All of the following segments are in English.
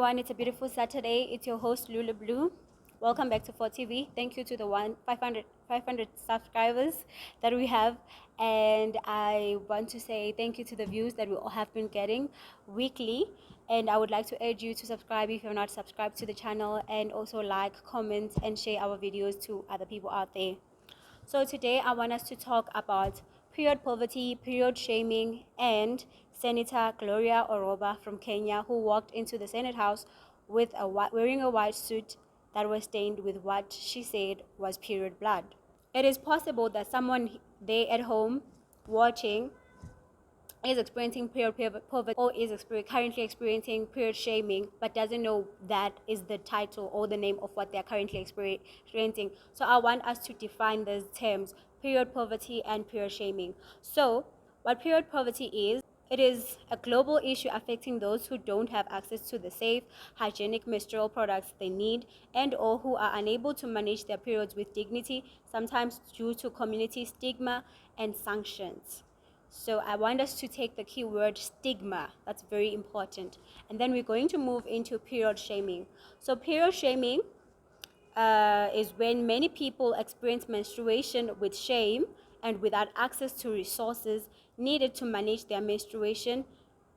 everyone. It's a beautiful Saturday. It's your host Lulu Blue. Welcome back to 4TV. Thank you to the 500 subscribers that we have, and I want to say thank you to the views that we all have been getting weekly. And I would like to urge you to subscribe if you're not subscribed to the channel, and also like, comment, and share our videos to other people out there. So today I want us to talk about period poverty, period shaming, and Senator Gloria Oroba from Kenya, who walked into the Senate House with wearing a white suit that was stained with what she said was period blood. It is possible that someone there at home watching is experiencing period poverty or is currently experiencing period shaming, but doesn't know that is the title or the name of what they're currently experiencing. So I want us to define those terms: period poverty and period shaming. So what period poverty is, it is a global issue affecting those who don't have access to the safe, hygienic menstrual products they need, and or who are unable to manage their periods with dignity, sometimes due to community stigma and sanctions. So I want us to take the keyword stigma. That's very important. And then we're going to move into period shaming. So period shaming is when many people experience menstruation with shame and without access to resources needed to manage their menstruation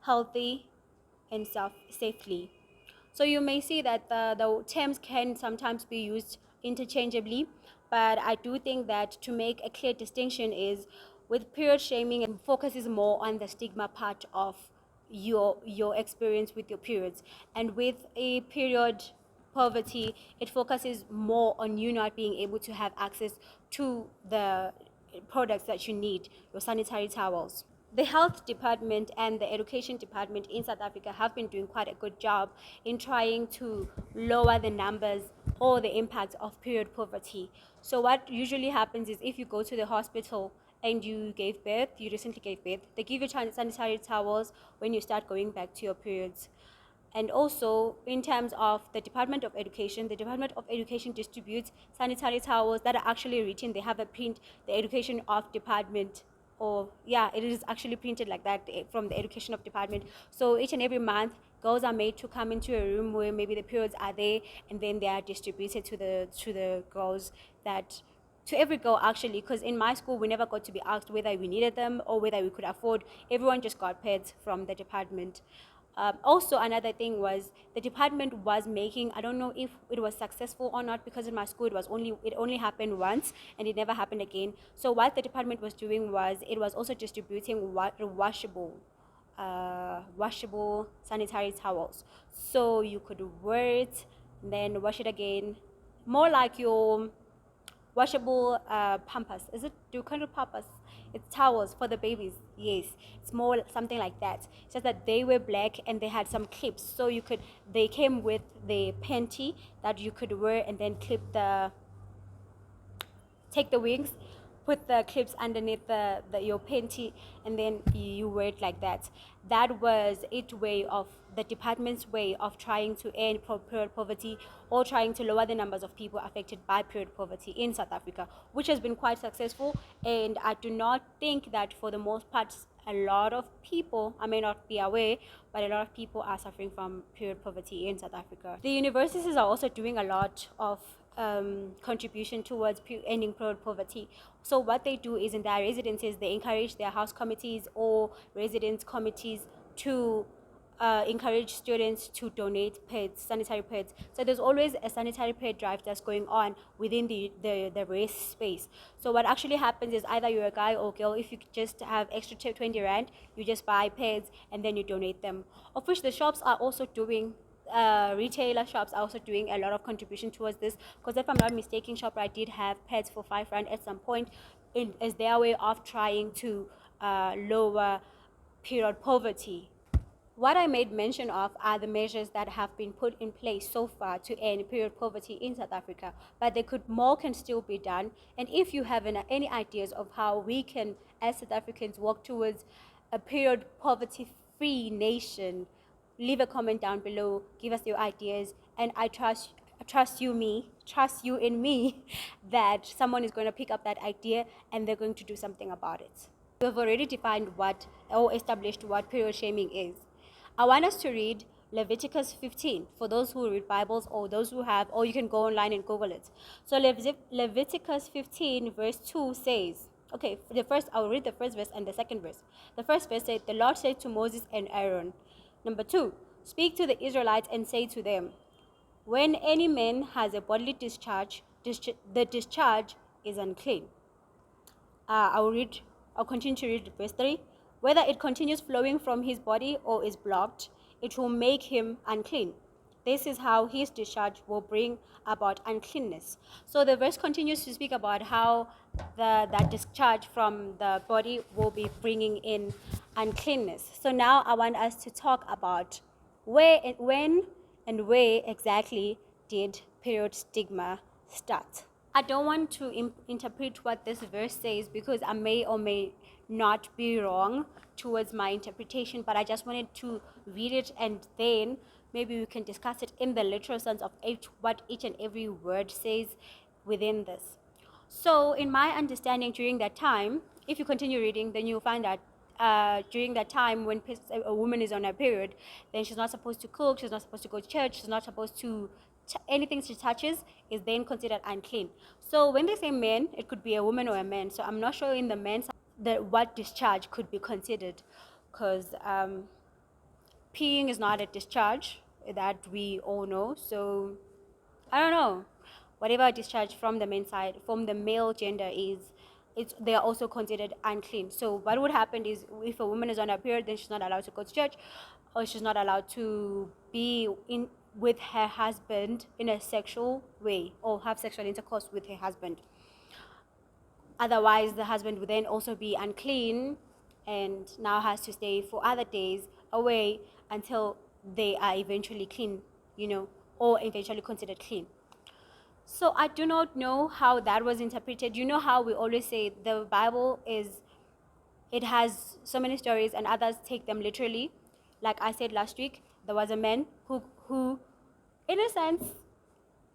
healthy and safely. So you may see that the terms can sometimes be used interchangeably, but I do think that to make a clear distinction is with period shaming, it focuses more on the stigma part of your experience with your periods, and with a period poverty, it focuses more on you not being able to have access to the products that you need, your sanitary towels. The health department and the education department in South Africa have been doing quite a good job in trying to lower the numbers or the impact of period poverty. So what usually happens is if you go to the hospital and you recently gave birth, they give you sanitary towels when you start going back to your periods. And also, in terms of the Department of Education, the Department of Education distributes sanitary towels that are actually written. They have a print, the Education of Department, or yeah, it is actually printed like that from the Education of Department. So each and every month, girls are made to come into a room where maybe the periods are there, and then they are distributed to the girls that. To every girl, actually, because in my school we never got to be asked whether we needed them or whether we could afford. Everyone just got pads from the department. Also, another thing was the department was making, I don't know if it was successful or not, because in my school it only happened once and it never happened again. So what the department was doing was it was also distributing washable sanitary towels, so you could wear it, then wash it again, more like your washable pampers. Is it, do you call it pampers? It's towels for the babies. Yes, it's more something like that. It's just that they were black and they had some clips, so they came with the panty that you could wear and then take the wings, put the clips underneath your panty, and then you wear it like that. That was the department's way of trying to end period poverty, or trying to lower the numbers of people affected by period poverty in South Africa, which has been quite successful. And I do not think that for the most part a lot of people, I may not be aware, but a lot of people are suffering from period poverty in South Africa. The universities are also doing a lot of contribution towards ending period poverty. So what they do is in their residences, they encourage their house committees or residence committees to encourage students to donate pads, sanitary pads. So there's always a sanitary pad drive that's going on within the race space. So what actually happens is either you're a guy or girl, if you just have extra 20 rand, you just buy pads and then you donate them, of which the shops are also doing. Retailer shops are also doing a lot of contribution towards this, because if I'm not mistaken, ShopRite did have pads for 5 rand at some point as their way of trying to lower period poverty. What I made mention of are the measures that have been put in place so far to end period poverty in South Africa, but more can still be done. And if you have any ideas of how we can, as South Africans, work towards a period poverty-free nation, leave a comment down below, give us your ideas, and I trust you in me that someone is going to pick up that idea and they're going to do something about it. We have already defined or established what period shaming is. I want us to read Leviticus 15, for those who read Bibles or those who have, or you can go online and Google it. So Leviticus 15 verse 2 says, okay, I'll read the first verse and the second verse. The first verse said, the Lord said to Moses and Aaron. Number 2, speak to the Israelites and say to them, when any man has a bodily discharge, the discharge is unclean. I'll continue to read verse 3. Whether it continues flowing from his body or is blocked, it will make him unclean. This is how his discharge will bring about uncleanness. So the verse continues to speak about how that discharge from the body will be bringing in uncleanness. So now I want us to talk about when and where exactly did period stigma start. I don't want to interpret what this verse says because I may or may not be wrong towards my interpretation, but I just wanted to read it and then maybe we can discuss it in the literal sense of what each and every word says within this. So in my understanding during that time, if you continue reading, then you'll find that during that time when a woman is on her period, then she's not supposed to cook, she's not supposed to go to church, she's not supposed to anything she touches is then considered unclean. So when they say men, it could be a woman or a man. So I'm not sure in the men's what discharge could be considered, because peeing is not a discharge that we all know. So I don't know. Whatever discharge from the men's side, from the male gender is, they are also considered unclean. So what would happen is if a woman is on her period, then she's not allowed to go to church, or she's not allowed to be with her husband in a sexual way or have sexual intercourse with her husband. Otherwise, the husband would then also be unclean and now has to stay for other days away until they are eventually clean, or eventually considered clean. So I do not know how that was interpreted. You know how we always say the Bible it has so many stories and others take them literally. Like I said last week, there was a man who in a sense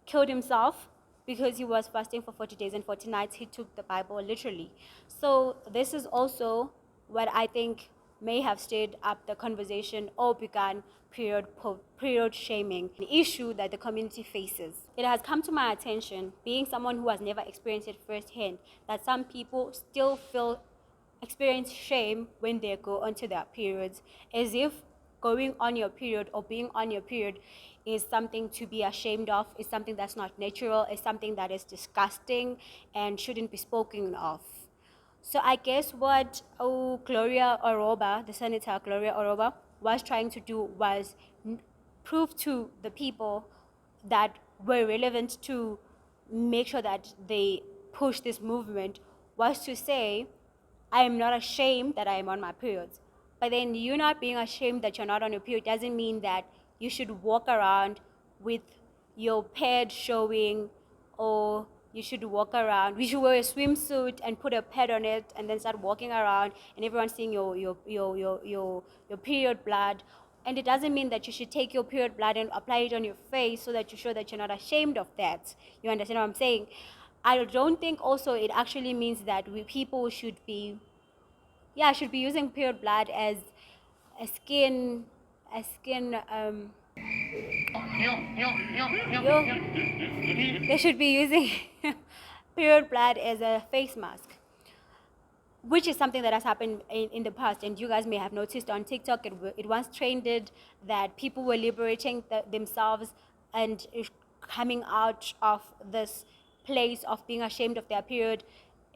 killed himself because he was fasting for 40 days and 40 nights. He took the Bible literally. So this is also what I think may have stirred up the conversation or begun period shaming, an issue that the community faces. It has come to my attention, being someone who has never experienced it firsthand, that some people still experience shame when they go onto their periods, as if going on your period or being on your period is something to be ashamed of, is something that's not natural, is something that is disgusting and shouldn't be spoken of. So I guess what Gloria Oroba, the Senator Gloria Oroba, was trying to do was prove to the people that were relevant to make sure that they push this movement, was to say, I am not ashamed that I am on my periods. But then you not being ashamed that you're not on your period doesn't mean that you should walk around with your pad showing, or you should walk around. You should wear a swimsuit and put a pad on it and then start walking around and everyone's seeing your period blood. And it doesn't mean that you should take your period blood and apply it on your face so that you show that you're not ashamed of that. You understand what I'm saying? I don't think also it actually means that people should be using period blood as a skin they should be using period blood as a face mask, which is something that has happened in the past, and you guys may have noticed on TikTok. It once trended that people were liberating themselves and coming out of this place of being ashamed of their period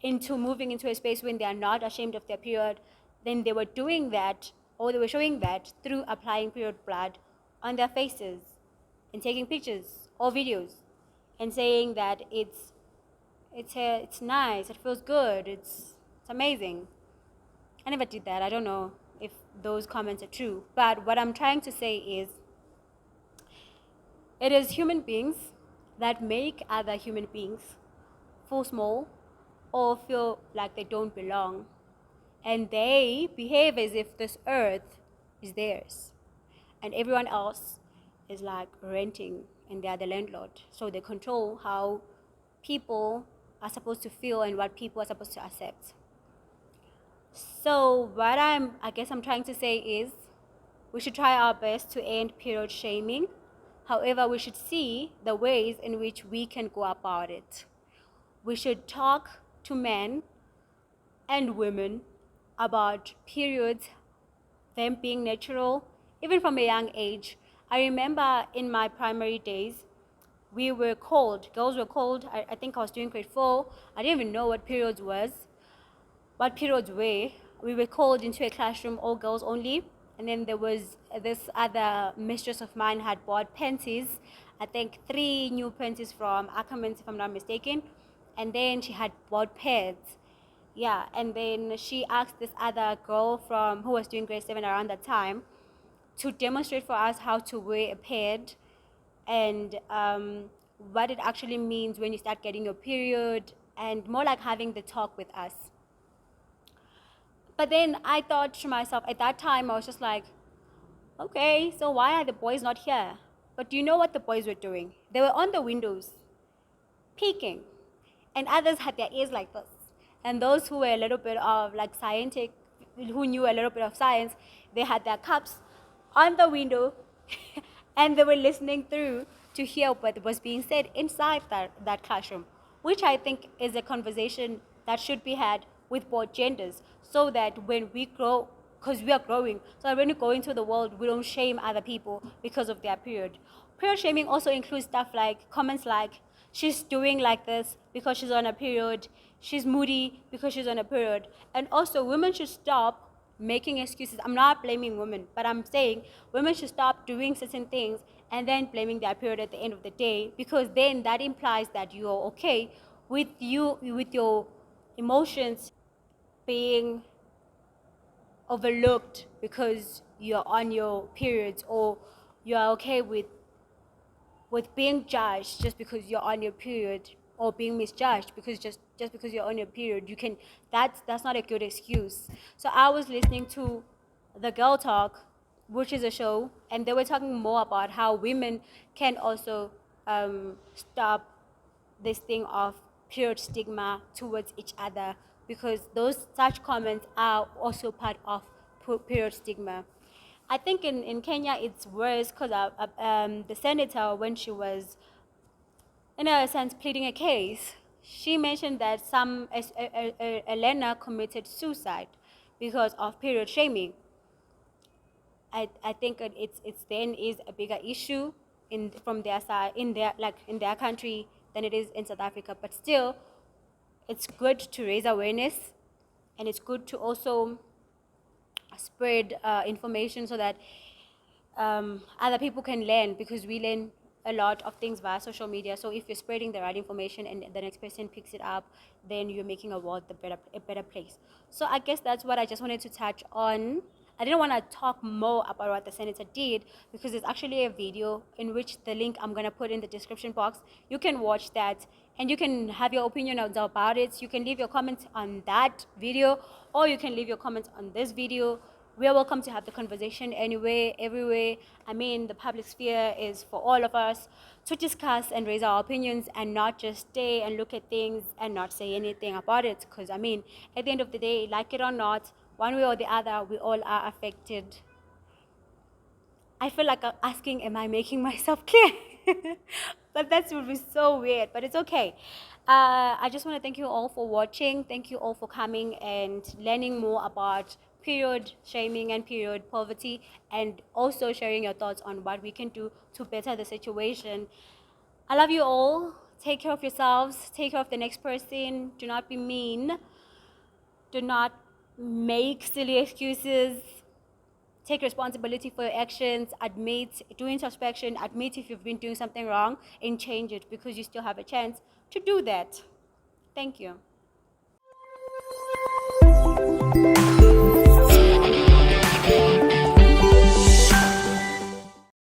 into moving into a space when they are not ashamed of their period. Then they were doing that, or they were showing that through applying period blood on their faces and taking pictures or videos and saying that it's nice, it feels good, it's amazing. I never did that. I don't know if those comments are true. But what I'm trying to say is, it is human beings that make other human beings feel small or feel like they don't belong. And they behave as if this earth is theirs. And everyone else is like renting and they are the landlord. So they control how people are supposed to feel and what people are supposed to accept. So what I guess I'm trying to say is, We should try our best to end period shaming. However, we should see the ways in which we can go about it. We should talk to men and women about periods, them being natural, even from a young age. I remember in my primary days, we were called, girls were called, I think I was doing grade 4, I didn't even know what periods were. We were called into a classroom, all girls only, and then there was this other mistress of mine had bought panties, I think 3 new panties from Ackermans, if I'm not mistaken, and then she had bought pads. Yeah, and then she asked this other girl from who was doing grade 7 around that time to demonstrate for us how to wear a pad and what it actually means when you start getting your period, and more like having the talk with us. But then I thought to myself, at that time, I was just like, okay, so why are the boys not here? But do you know what the boys were doing? They were on the windows, peeking, and others had their ears like this. And those who were a little bit of like scientific, who knew a little bit of science, they had their cups on the window and they were listening through to hear what was being said inside that classroom, which I think is a conversation that should be had with both genders, so that when we grow, because we are growing, so that when we go into the world, we don't shame other people because of their period. Period shaming also includes stuff like comments like, she's doing like this because she's on a period, she's moody because she's on a period. And also, women should stop making excuses. I'm not blaming women, but I'm saying women should stop doing certain things and then blaming their period at the end of the day, because then that implies that you're okay with your emotions being overlooked because you're on your periods, or you're okay with being judged just because you're on your period, or being misjudged because just because you're on your period. You can, that's not a good excuse. So I was listening to the Girl Talk, which is a show, and they were talking more about how women can also stop this thing of period stigma towards each other, because those such comments are also part of period stigma. I think in Kenya it's worse because the senator, when she was, in a sense, pleading a case, she mentioned that Elena committed suicide because of period shaming. I think it's then is a bigger issue from their side, in their country, than it is in South Africa. But still, it's good to raise awareness, and it's good to also spread information so that other people can learn, because we learn a lot of things via social media. So if you're spreading the right information and the next person picks it up, then you're making a world a better place. So I guess that's what I just wanted to touch on. I didn't want to talk more about what the senator did, because there's actually a video in which the link I'm going to put in the description box. You can watch that and you can have your opinion about it. You can leave your comments on that video, or you can leave your comments on this video. We are welcome to have the conversation anywhere, everywhere. I mean, the public sphere is for all of us to discuss and raise our opinions, and not just stay and look at things and not say anything about it. Because, I mean, at the end of the day, like it or not, one way or the other, we all are affected. I feel like I'm asking, am I making myself clear? But that would be so weird, but it's okay. I just want to thank you all for watching. Thank you all for coming and learning more about period shaming and period poverty, and also sharing your thoughts on what we can do to better the situation. I love you all. Take care of yourselves. Take care of the next person. Do not be mean. Do not make silly excuses. Take responsibility for your actions. Admit, do introspection. Admit if you've been doing something wrong, and change it, because you still have a chance to do that. Thank you.